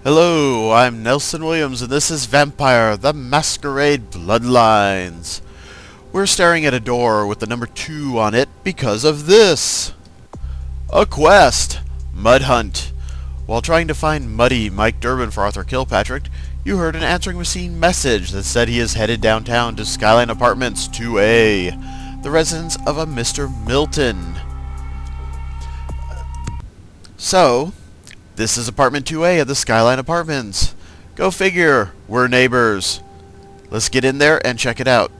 Hello, I'm Nelson Williams, and this is Vampire, the Masquerade Bloodlines. We're staring at a door with the number 2 on it because of this. A quest. Mud Hunt. While trying to find Muddy Mike Durbin for Arthur Kilpatrick, you heard an answering machine message that said he is headed downtown to Skyline Apartments 2A, the residence of a Mr. Milton. So, this is apartment 2A of the Skyline Apartments. Go figure, we're neighbors. Let's get in there and check it out.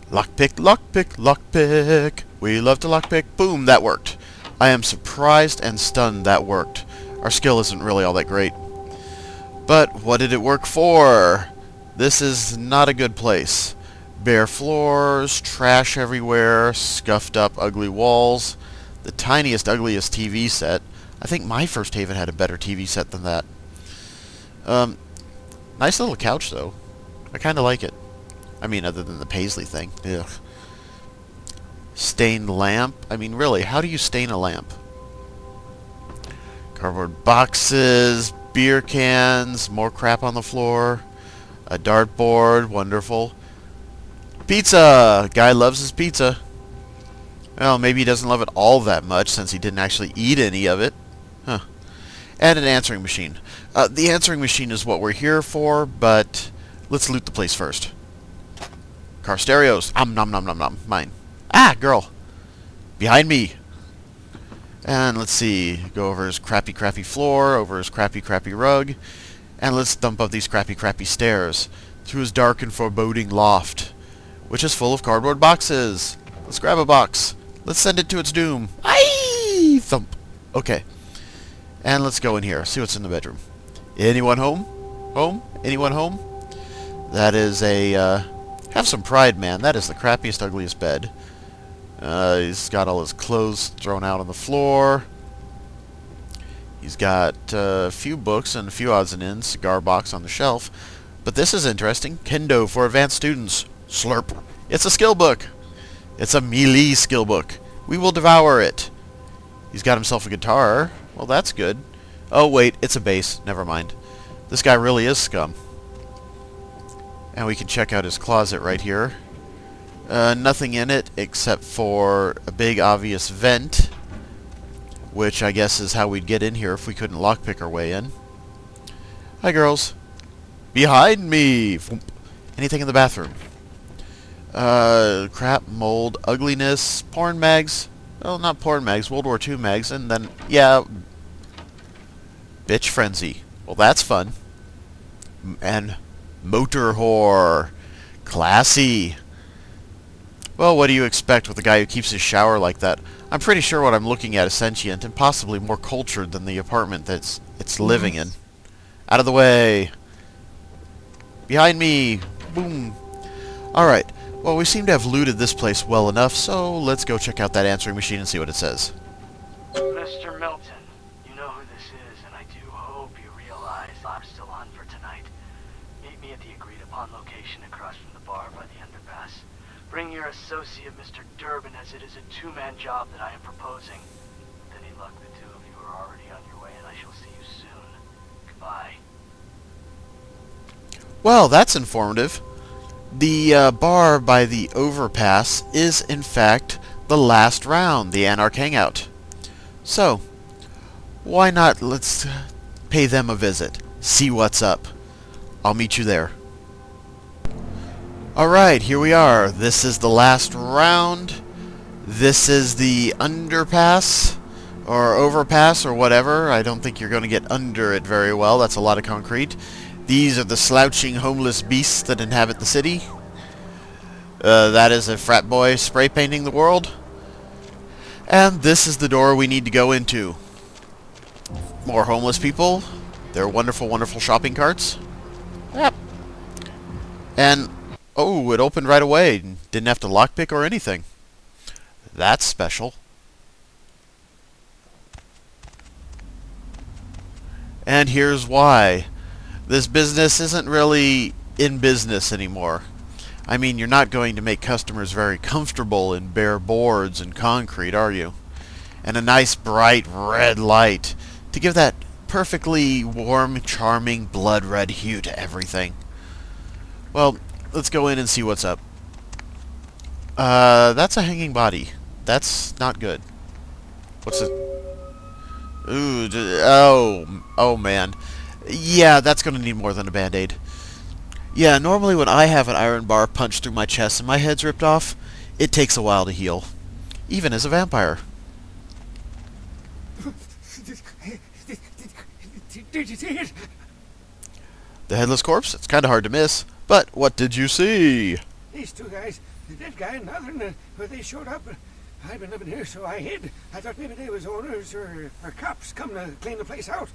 Lockpick, lockpick, lockpick. We love to lockpick. Boom, that worked. I am surprised and stunned that worked. Our skill isn't really all that great. But what did it work for? This is not a good place. Bare floors, trash everywhere, scuffed up ugly walls, the tiniest, ugliest TV set. I think my first Haven had a better TV set than that. Nice little couch, though. I kind of like it. I mean, other than the paisley thing. Ugh. Stained lamp. I mean, really, how do you stain a lamp? Cardboard boxes, beer cans, more crap on the floor, a dartboard, wonderful. Pizza! Guy loves his pizza. Well, maybe he doesn't love it all that much since he didn't actually eat any of it. Huh. And an answering machine. The answering machine is what we're here for, but let's loot the place first. Car stereos. Nom nom nom nom. Mine. Ah, girl. Behind me. And let's see. Go over his crappy floor, over his crappy rug, and let's dump up these crappy stairs through his dark and foreboding loft, which is full of cardboard boxes. Let's grab a box. Let's send it to its doom. Aye! Thump. Okay. And let's go in here, see what's in the bedroom. Anyone home? Home? Anyone home? That is a, have some pride, man. That is the crappiest, ugliest bed. He's got all his clothes thrown out on the floor. He's got a few books and a few odds and ends, cigar box on the shelf. But this is interesting. Kendo for advanced students. Slurp. It's a skill book. It's a melee skill book. We will devour it. He's got himself a guitar. Well, that's good. Oh, wait, it's a bass. Never mind. This guy really is scum. And we can check out his closet right here. Nothing in it except for a big obvious vent, which I guess is how we'd get in here if we couldn't lockpick our way in. Hi, girls. Behind me! Anything in the bathroom? Crap, mold, ugliness, porn mags. Well, not porn mags, World War II mags, and then, yeah, bitch frenzy. Well, that's fun. And motor whore. Classy. Well, what do you expect with a guy who keeps his shower like that? I'm pretty sure what I'm looking at is sentient and possibly more cultured than the apartment that it's living in. Out of the way. Behind me. Boom. Alright. Well, we seem to have looted this place well enough, so let's go check out that answering machine and see what it says. Mr. Milton, you know who this is, and I do hope you realize I'm still on for tonight. Meet me at the agreed-upon location across from the bar by the underpass. Bring your associate, Mr. Durbin, as it is a two-man job that I am proposing. With any luck, the two of you are already on your way, and I shall see you soon. Goodbye. Well, that's informative. The bar by the overpass is, in fact, the last round, the Anarch Hangout. So, why not let's pay them a visit, see what's up. I'll meet you there. Alright, here we are. This is the last round. This is the underpass, or overpass, or whatever. I don't think you're going to get under it very well. That's a lot of concrete. These are the slouching homeless beasts that inhabit the city. That is a frat boy spray painting the world. And this is the door we need to go into. More homeless people. Their wonderful, wonderful shopping carts. Yep. And, oh, it opened right away. Didn't have to lockpick or anything. That's special. And here's why. This business isn't really in business anymore. I mean, you're not going to make customers very comfortable in bare boards and concrete, are you? And a nice bright red light to give that perfectly warm, charming, blood red hue to everything. Well, let's go in and see what's up. That's a hanging body. That's not good. What's it? Ooh, oh man. Yeah, that's gonna need more than a band-aid. Yeah, normally when I have an iron bar punched through my chest and my head's ripped off, it takes a while to heal. Even as a vampire. Did you see it? The headless corpse? It's kind of hard to miss. But what did you see? These two guys, the dead guy and the other, they showed up. I've been living here, so I hid. I thought maybe they was owners or cops come to clean the place out.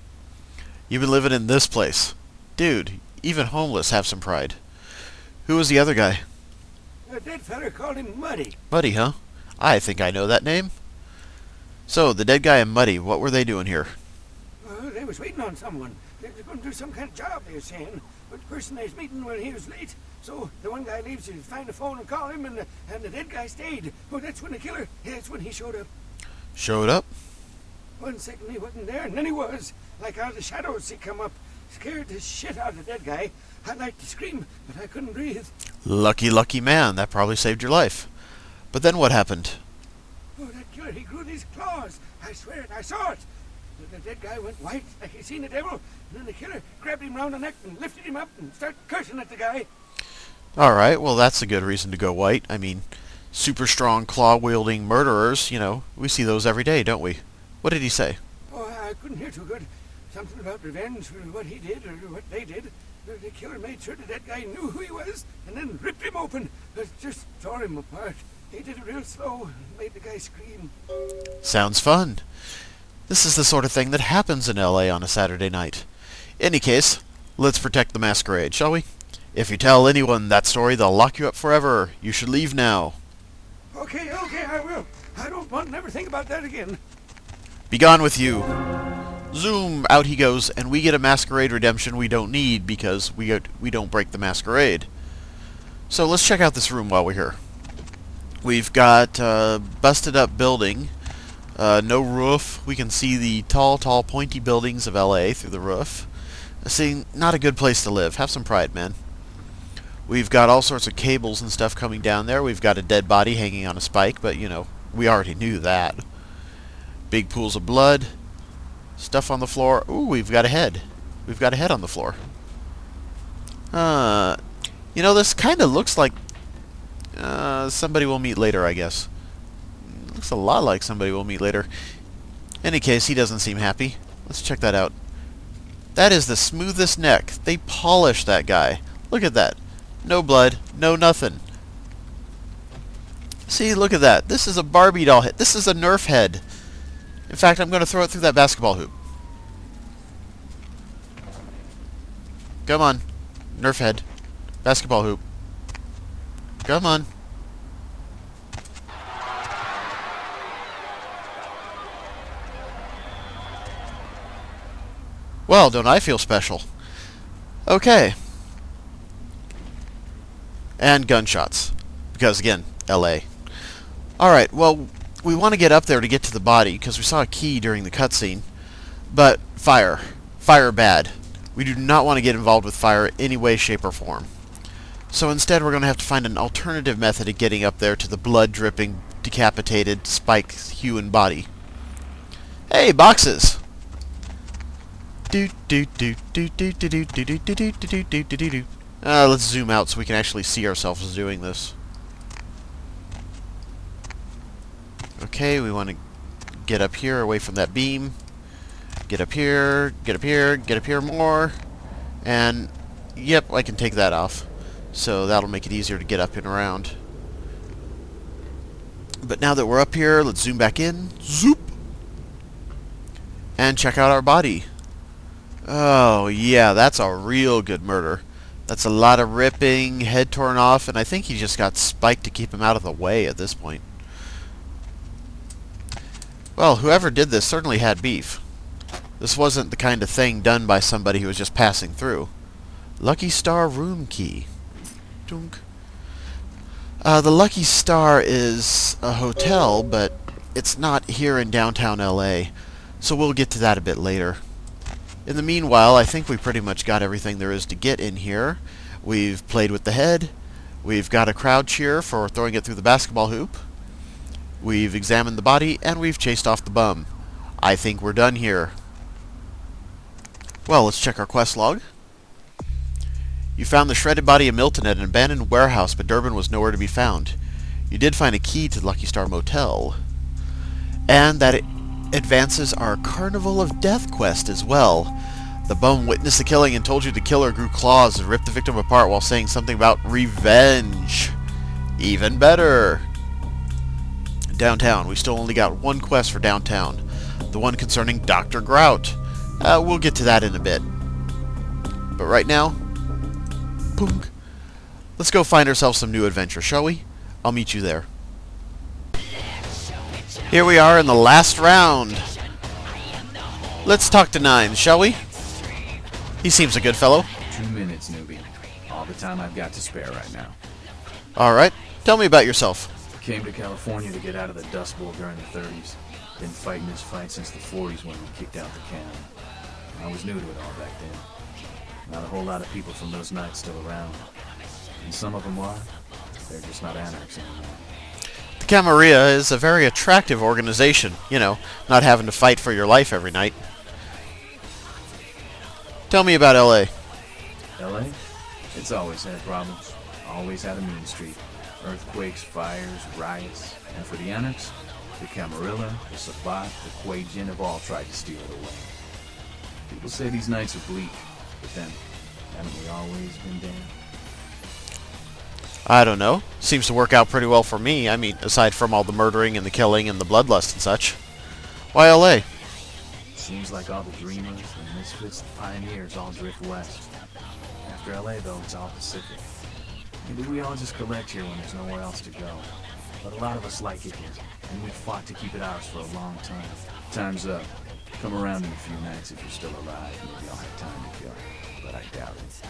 You've been living in this place. Dude, even homeless have some pride. Who was the other guy? A dead feller called him Muddy. Muddy, huh? I think I know that name. So, the dead guy and Muddy, what were they doing here? They was waiting on someone. They was going to do some kind of job, they were saying. But the person they was meeting, well, he was late. So the one guy leaves to find the phone and call him, and the dead guy stayed. Oh, that's when the killer, that's when he showed up. Showed up? 1 second he wasn't there, and then he was. Like out of the shadows he come up. Scared the shit out of the dead guy. I'd like to scream, but I couldn't breathe. Lucky, lucky man. That probably saved your life. But then what happened? Oh, that killer, he grew these claws. I swear it, I saw it. The dead guy went white, like he seen the devil, and then the killer grabbed him round the neck and lifted him up and started cursing at the guy. Alright, well that's a good reason to go white. I mean, super strong claw-wielding murderers, you know, we see those every day, don't we? What did he say? Oh, I couldn't hear too good. Something about revenge for what he did or what they did. The killer made sure that guy knew who he was and then ripped him open. Just tore him apart. He did it real slow and made the guy scream. Sounds fun. This is the sort of thing that happens in LA on a Saturday night. Any case, let's protect the Masquerade, shall we? If you tell anyone that story, they'll lock you up forever. You should leave now. Okay, I will. I don't want to never think about that again. Be gone with you. Zoom, out he goes, and we get a Masquerade redemption we don't need because we don't break the Masquerade. So let's check out this room while we're here. We've got a busted up building, no roof. We can see the tall, pointy buildings of LA through the roof. See, not a good place to live. Have some pride, man. We've got all sorts of cables and stuff coming down there. We've got a dead body hanging on a spike, but, you know, we already knew that. Big pools of blood. Stuff on the floor. Ooh, we've got a head. We've got a head on the floor. You know, this kind of looks like somebody we'll meet later, I guess. Looks a lot like somebody we'll meet later. Any case, he doesn't seem happy. Let's check that out. That is the smoothest neck. They polished that guy. Look at that. No blood, no nothing. See, look at that. This is a Barbie doll head. This is a Nerf head. In fact, I'm going to throw it through that basketball hoop. Come on. Nerf head. Basketball hoop. Come on. Well, don't I feel special? Okay. And gunshots. Because, again, LA. Alright, well, we want to get up there to get to the body, because we saw a key during the cutscene. But, fire. Fire bad. We do not want to get involved with fire in any way, shape, or form. So instead, we're going to have to find an alternative method of getting up there to the blood-dripping, decapitated, spike-hewn body. Hey, boxes! Let's zoom out so we can actually see ourselves doing this. Okay, we want to get up here away from that beam. Get up here, get up here, get up here more. And, yep, I can take that off. So that'll make it easier to get up and around. But now that we're up here, let's zoom back in. Zoop! And check out our body. Oh, yeah, that's a real good murder. That's a lot of ripping, head torn off, and I think he just got spiked to keep him out of the way at this point. Well, whoever did this certainly had beef. This wasn't the kind of thing done by somebody who was just passing through. Lucky Star room key. Dunk. The Lucky Star is a hotel, but it's not here in downtown LA, so we'll get to that a bit later. In the meanwhile, I think we pretty much got everything there is to get in here. We've played with the head. We've got a crowd cheer for throwing it through the basketball hoop. We've examined the body, and we've chased off the bum. I think we're done here. Well, let's check our quest log. You found the shredded body of Milton at an abandoned warehouse, but Durbin was nowhere to be found. You did find a key to the Lucky Star Motel. And that it advances our Carnival of Death quest as well. The bum witnessed the killing and told you the killer grew claws and ripped the victim apart while saying something about revenge. Even better. Downtown. We still only got one quest for downtown. The one concerning Dr. Grout. We'll get to that in a bit. But right now, punk. Let's go find ourselves some new adventure, shall we? I'll meet you there. Here we are in the last round. Let's talk to Nine, shall we? He seems a good fellow. 2 minutes, newbie. All the time I've got to spare right now. Alright, tell me about yourself. Came to California to get out of the Dust Bowl during the 30s. Been fighting this fight since the 40s when we kicked out the county. I was new to it all back then. Not a whole lot of people from those nights still around. And some of them are. They're just not anarchs anymore. The Camarilla is a very attractive organization. You know, not having to fight for your life every night. Tell me about L.A. L.A.? It's always had problems. Always had a mean streak. Earthquakes, fires, riots. And for the anarchs, the Camarilla, the Sabbat, the Quajin have all tried to steal it away. People say these nights are bleak, but then, haven't we always been damned? I don't know. Seems to work out pretty well for me. I mean, aside from all the murdering and the killing and the bloodlust and such. Why L.A.? Seems like all the dreamers, the misfits, the pioneers all drift west. After L.A., though, it's all Pacific. Maybe we all just collect here when there's nowhere else to go. But a lot of us like it here, and we've fought to keep it ours for a long time. Time's up. Come around in a few nights if you're still alive. Maybe I'll have time to kill, but I doubt it.